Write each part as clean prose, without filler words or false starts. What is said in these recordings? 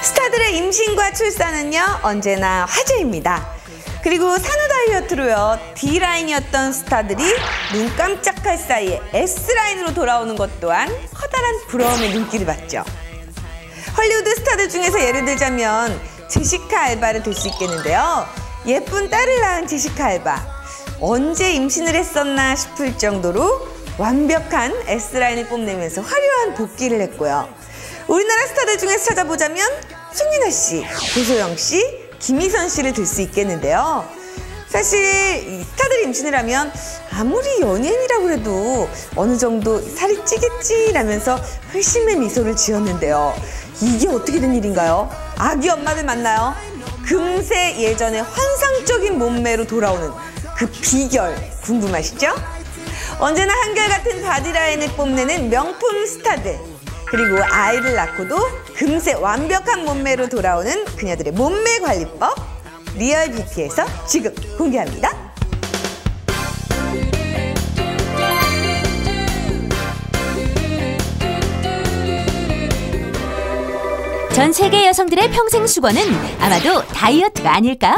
스타들의 임신과 출산은요 언제나 화제입니다. 그리고 산후 다이어트로요 D라인이었던 스타들이 눈 깜짝할 사이에 S라인으로 돌아오는 것 또한 커다란 부러움의 눈길을 받죠. 헐리우드 스타들 중에서 예를 들자면 제시카 알바를 들 수 있겠는데요. 예쁜 딸을 낳은 제시카 알바, 언제 임신을 했었나 싶을 정도로 완벽한 S라인을 뽐내면서 화려한 복귀를 했고요. 우리나라 스타들 중에서 찾아보자면 송민호 씨, 고소영 씨, 김희선 씨를 들 수 있겠는데요. 사실 이 스타들이 임신을 하면 아무리 연예인이라고 해도 어느 정도 살이 찌겠지라면서 회심의 미소를 지었는데요. 이게 어떻게 된 일인가요? 아기 엄마들 만나요. 금세 예전의 환상적인 몸매로 돌아오는 그 비결 궁금하시죠? 언제나 한결같은 바디라인을 뽐내는 명품 스타들, 그리고 아이를 낳고도 금세 완벽한 몸매로 돌아오는 그녀들의 몸매 관리법, 리얼 뷰티에서 지금 공개합니다. 전 세계 여성들의 평생 수고는 아마도 다이어트가 아닐까?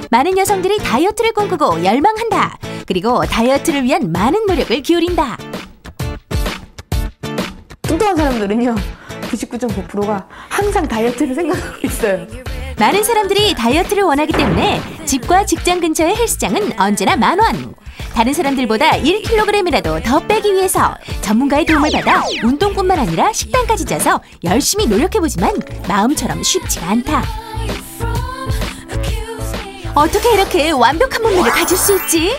많은 여성들이 다이어트를 꿈꾸고 열망한다. 그리고 다이어트를 위한 많은 노력을 기울인다. 뚱뚱한 사람들은요 99.9%가 항상 다이어트를 생각하고 있어요. 많은 사람들이 다이어트를 원하기 때문에 집과 직장 근처의 헬스장은 언제나 만원. 다른 사람들보다 1kg이라도 더 빼기 위해서 전문가의 도움을 받아 운동뿐만 아니라 식단까지 짜서 열심히 노력해보지만 마음처럼 쉽지가 않다. 어떻게 이렇게 완벽한 몸매를 가질 수 있지?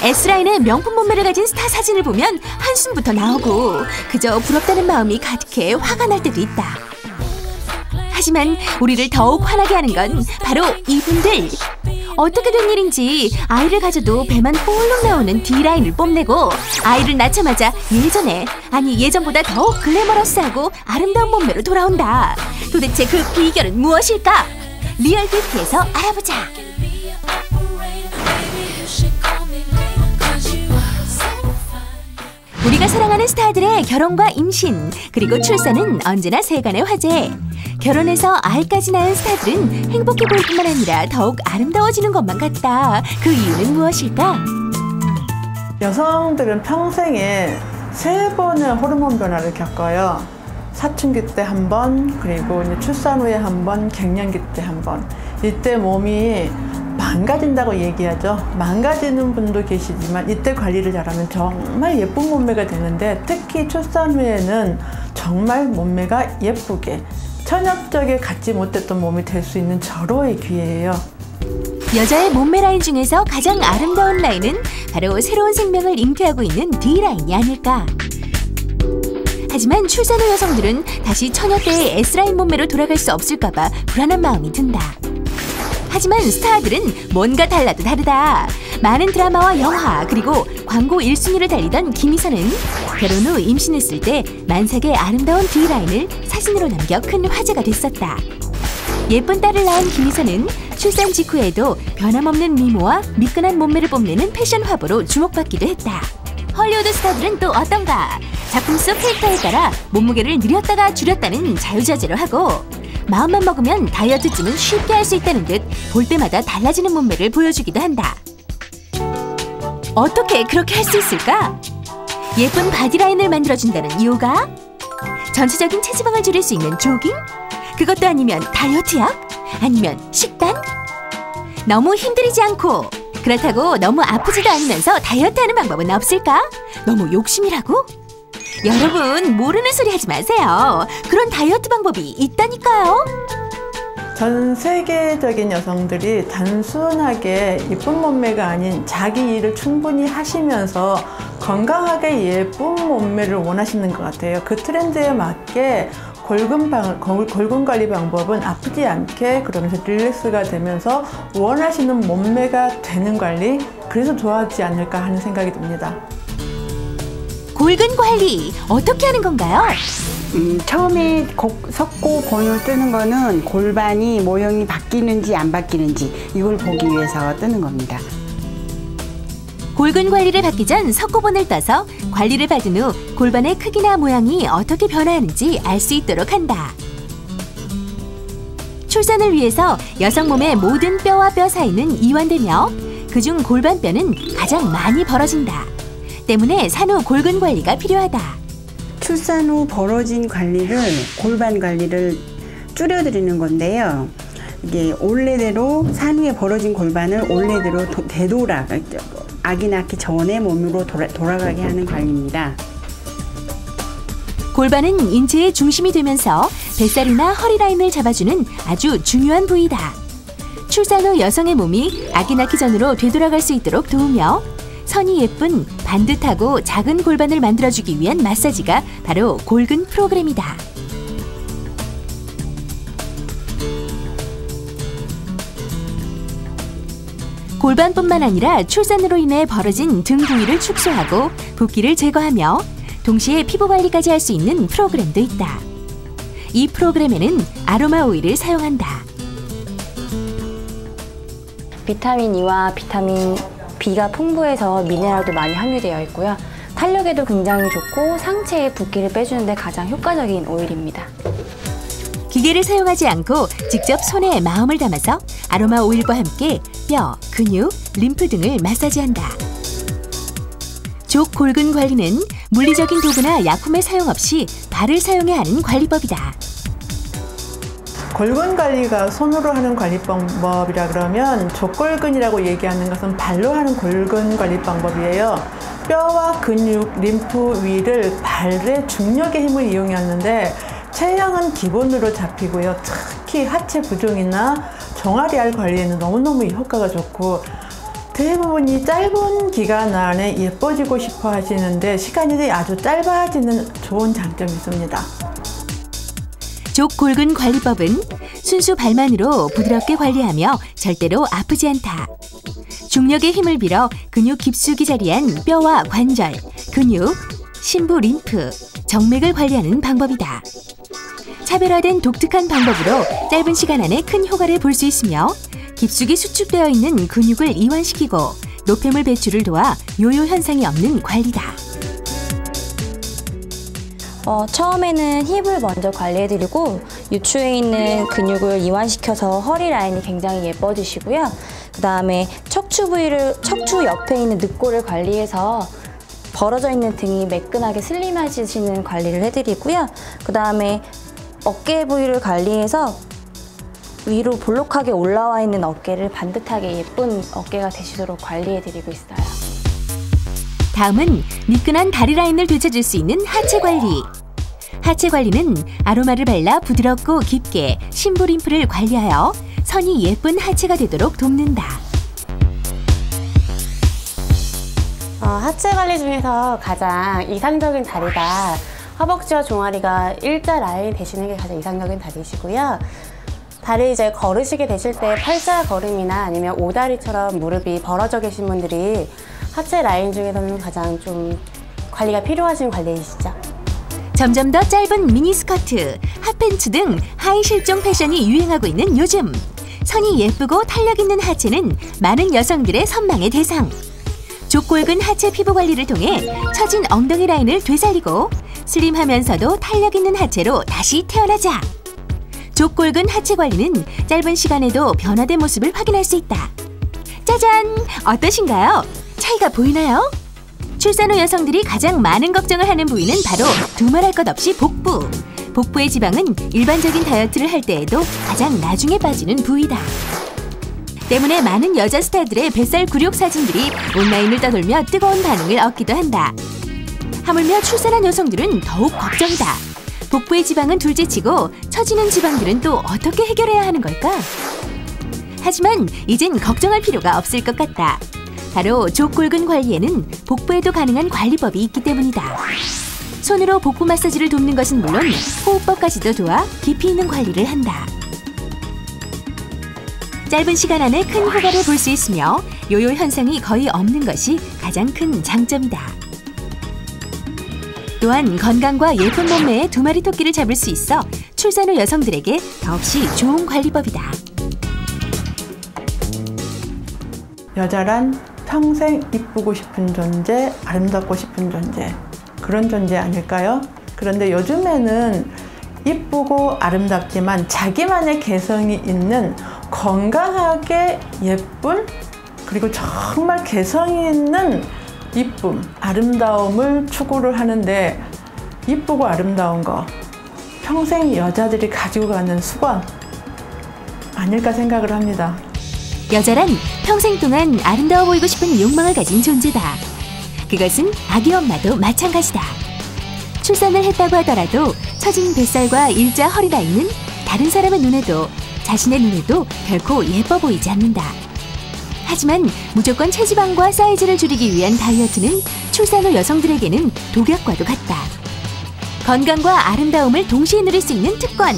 S라인의 명품 몸매를 가진 스타 사진을 보면 한숨부터 나오고 그저 부럽다는 마음이 가득해 화가 날 때도 있다. 하지만 우리를 더욱 화나게 하는 건 바로 이분들. 어떻게 된 일인지 아이를 가져도 배만 볼록 나오는 D라인을 뽐내고 아이를 낳자마자 예전보다 더욱 글래머러스하고 아름다운 몸매로 돌아온다. 도대체 그 비결은 무엇일까? 리얼 뷰티에서 알아보자. 우리가 사랑하는 스타들의 결혼과 임신, 그리고 출산은 언제나 세간의 화제. 결혼해서 아이까지 낳은 스타들은 행복해 보일 뿐만 아니라 더욱 아름다워지는 것만 같다. 그 이유는 무엇일까? 여성들은 평생에 3번의 호르몬 변화를 겪어요. 사춘기 때 한 번, 그리고 이제 출산 후에 한 번, 갱년기 때 한 번. 이때 몸이 망가진다고 얘기하죠. 망가지는 분도 계시지만 이때 관리를 잘하면 정말 예쁜 몸매가 되는데, 특히 출산 후에는 정말 몸매가 예쁘게 천엽적에 갖지 못했던 몸이 될 수 있는 절호의 기회예요. 여자의 몸매 라인 중에서 가장 아름다운 라인은 바로 새로운 생명을 잉태하고 있는 D라인이 아닐까. 하지만 출산 후 여성들은 다시 처녀 때의 S라인 몸매로 돌아갈 수 없을까 봐 불안한 마음이 든다. 하지만 스타들은 뭔가 달라도 다르다. 많은 드라마와 영화, 그리고 광고 1순위를 달리던 김희선은 결혼 후 임신했을 때 만삭의 아름다운 D라인을 사진으로 남겨 큰 화제가 됐었다. 예쁜 딸을 낳은 김희선은 출산 직후에도 변함없는 미모와 미끈한 몸매를 뽐내는 패션 화보로 주목받기도 했다. 헐리우드 스타들은 또 어떤가? 작품 속 캐릭터에 따라 몸무게를 늘렸다가 줄였다는 자유자재로 하고, 마음만 먹으면 다이어트쯤은 쉽게 할 수 있다는 듯 볼 때마다 달라지는 몸매를 보여주기도 한다. 어떻게 그렇게 할 수 있을까? 예쁜 바디라인을 만들어준다는 요가? 전체적인 체지방을 줄일 수 있는 조깅? 그것도 아니면 다이어트약? 아니면 식단? 너무 힘들이지 않고, 그렇다고 너무 아프지도 않으면서 다이어트하는 방법은 없을까? 너무 욕심이라고? 여러분, 모르는 소리 하지 마세요. 그런 다이어트 방법이 있다니까요. 전 세계적인 여성들이 단순하게 예쁜 몸매가 아닌 자기 일을 충분히 하시면서 건강하게 예쁜 몸매를 원하시는 것 같아요. 그 트렌드에 맞게 골근 관리 방법은 아프지 않게, 그러면서 릴렉스가 되면서 원하시는 몸매가 되는 관리, 그래서 좋아하지 않을까 하는 생각이 듭니다. 골근 관리 어떻게 하는 건가요? 처음에 석고 번호 뜨는 거는 골반이 모형이 바뀌는지 안 바뀌는지 이걸 보기 위해서 뜨는 겁니다. 골근 관리를 받기 전 석고본을 떠서 관리를 받은 후 골반의 크기나 모양이 어떻게 변화하는지 알 수 있도록 한다. 출산을 위해서 여성 몸의 모든 뼈와 뼈 사이는 이완되며 그중 골반뼈는 가장 많이 벌어진다. 때문에 산후 골근 관리가 필요하다. 출산 후 벌어진 관리를 골반 관리를 줄여드리는 건데요. 이게 원래대로 산후에 벌어진 골반을 원래대로 아기 낳기 전에 몸으로 돌아가게 하는 관리입니다. 골반은 인체의 중심이 되면서 뱃살이나 허리 라인을 잡아주는 아주 중요한 부위다. 출산 후 여성의 몸이 아기 낳기 전으로 되돌아갈 수 있도록 도우며 선이 예쁜 반듯하고 작은 골반을 만들어주기 위한 마사지가 바로 골근 프로그램이다. 골반뿐만 아니라 출산으로 인해 벌어진 등 부위를 축소하고 붓기를 제거하며 동시에 피부 관리까지 할 수 있는 프로그램도 있다. 이 프로그램에는 아로마 오일을 사용한다. 비타민 E와 비타민 B가 풍부해서 미네랄도 많이 함유되어 있고요. 탄력에도 굉장히 좋고 상체의 붓기를 빼주는 데 가장 효과적인 오일입니다. 기계를 사용하지 않고 직접 손에 마음을 담아서 아로마 오일과 함께 뼈, 근육, 림프 등을 마사지한다. 족 골근 관리는 물리적인 도구나 약품의 사용 없이 발을 사용해야 하는 관리법이다. 골근 관리가 손으로 하는 관리 방법이라 그러면 족골근이라고 얘기하는 것은 발로 하는 골근 관리 방법이에요. 뼈와 근육, 림프 위를 발의 중력의 힘을 이용하는데 체형은 기본으로 잡히고요. 특히 하체 부종이나 종아리알 관리에는 너무너무 효과가 좋고 대부분이 짧은 기간 안에 예뻐지고 싶어 하시는데 시간이 아주 짧아지는 좋은 장점이 있습니다. 족 골근 관리법은 순수 발만으로 부드럽게 관리하며 절대로 아프지 않다. 중력의 힘을 빌어 근육 깊숙이 자리한 뼈와 관절, 근육, 심부 림프, 정맥을 관리하는 방법이다. 차별화된 독특한 방법으로 짧은 시간 안에 큰 효과를 볼 수 있으며 깊숙이 수축되어 있는 근육을 이완시키고 노폐물 배출을 도와 요요 현상이 없는 관리다. 처음에는 힙을 먼저 관리해드리고 유추에 있는 근육을 이완시켜서 허리 라인이 굉장히 예뻐지시고요. 그 다음에 척추 옆에 있는 늑골을 관리해서 벌어져 있는 등이 매끈하게 슬림해지시는 관리를 해드리고요. 그 다음에 어깨 부위를 관리해서 위로 볼록하게 올라와 있는 어깨를 반듯하게 예쁜 어깨가 되시도록 관리해드리고 있어요. 다음은 미끈한 다리 라인을 되찾을 수 있는 하체 관리. 하체 관리는 아로마를 발라 부드럽고 깊게 심부 림프를 관리하여 선이 예쁜 하체가 되도록 돕는다. 하체 관리 중에서 가장 이상적인 다리가 허벅지와 종아리가 일자 라인이 되시는 게 가장 이상적인 다리시고요. 다리 이제 걸으시게 되실 때 팔자 걸음이나 아니면 오다리처럼 무릎이 벌어져 계신 분들이 하체 라인 중에서는 가장 좀 관리가 필요하신 관리이시죠. 점점 더 짧은 미니스커트, 핫팬츠 등 하이 실종 패션이 유행하고 있는 요즘. 선이 예쁘고 탄력 있는 하체는 많은 여성들의 선망의 대상. 족골근 하체 피부 관리를 통해 처진 엉덩이 라인을 되살리고 슬림하면서도 탄력 있는 하체로 다시 태어나자. 족골근 하체 관리는 짧은 시간에도 변화된 모습을 확인할 수 있다. 짜잔! 어떠신가요? 차이가 보이나요? 출산 후 여성들이 가장 많은 걱정을 하는 부위는 바로 두말할 것 없이 복부. 복부의 지방은 일반적인 다이어트를 할 때에도 가장 나중에 빠지는 부위다. 때문에 많은 여자 스타들의 뱃살 굴욕 사진들이 온라인을 떠돌며 뜨거운 반응을 얻기도 한다. 하물며 출산한 여성들은 더욱 걱정이다. 복부의 지방은 둘째치고 처지는 지방들은 또 어떻게 해결해야 하는 걸까? 하지만 이젠 걱정할 필요가 없을 것 같다. 바로 족골근 관리에는 복부에도 가능한 관리법이 있기 때문이다. 손으로 복부 마사지를 돕는 것은 물론 호흡법까지도 도와 깊이 있는 관리를 한다. 짧은 시간 안에 큰 효과를 볼 수 있으며 요요 현상이 거의 없는 것이 가장 큰 장점이다. 또한 건강과 예쁜 몸매의 두 마리 토끼를 잡을 수 있어 출산 후 여성들에게 더없이 좋은 관리법이다. 여자란 평생 이쁘고 싶은 존재, 아름답고 싶은 존재, 그런 존재 아닐까요? 그런데 요즘에는 이쁘고 아름답지만 자기만의 개성이 있는 건강하게 예쁜 그리고 정말 개성이 있는 이쁨, 아름다움을 추구를 하는데 이쁘고 아름다운 거 평생 여자들이 가지고 가는 수건 아닐까 생각을 합니다. 여자란 평생 동안 아름다워 보이고 싶은 욕망을 가진 존재다. 그것은 아기 엄마도 마찬가지다. 출산을 했다고 하더라도 처진 뱃살과 일자 허리 라인은 다른 사람의 눈에도 자신의 눈에도 결코 예뻐 보이지 않는다. 하지만 무조건 체지방과 사이즈를 줄이기 위한 다이어트는 출산 후 여성들에게는 독약과도 같다. 건강과 아름다움을 동시에 누릴 수 있는 특권,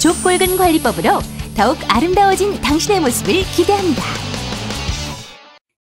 족골근 관리법으로 더욱 아름다워진 당신의 모습을 기대합니다.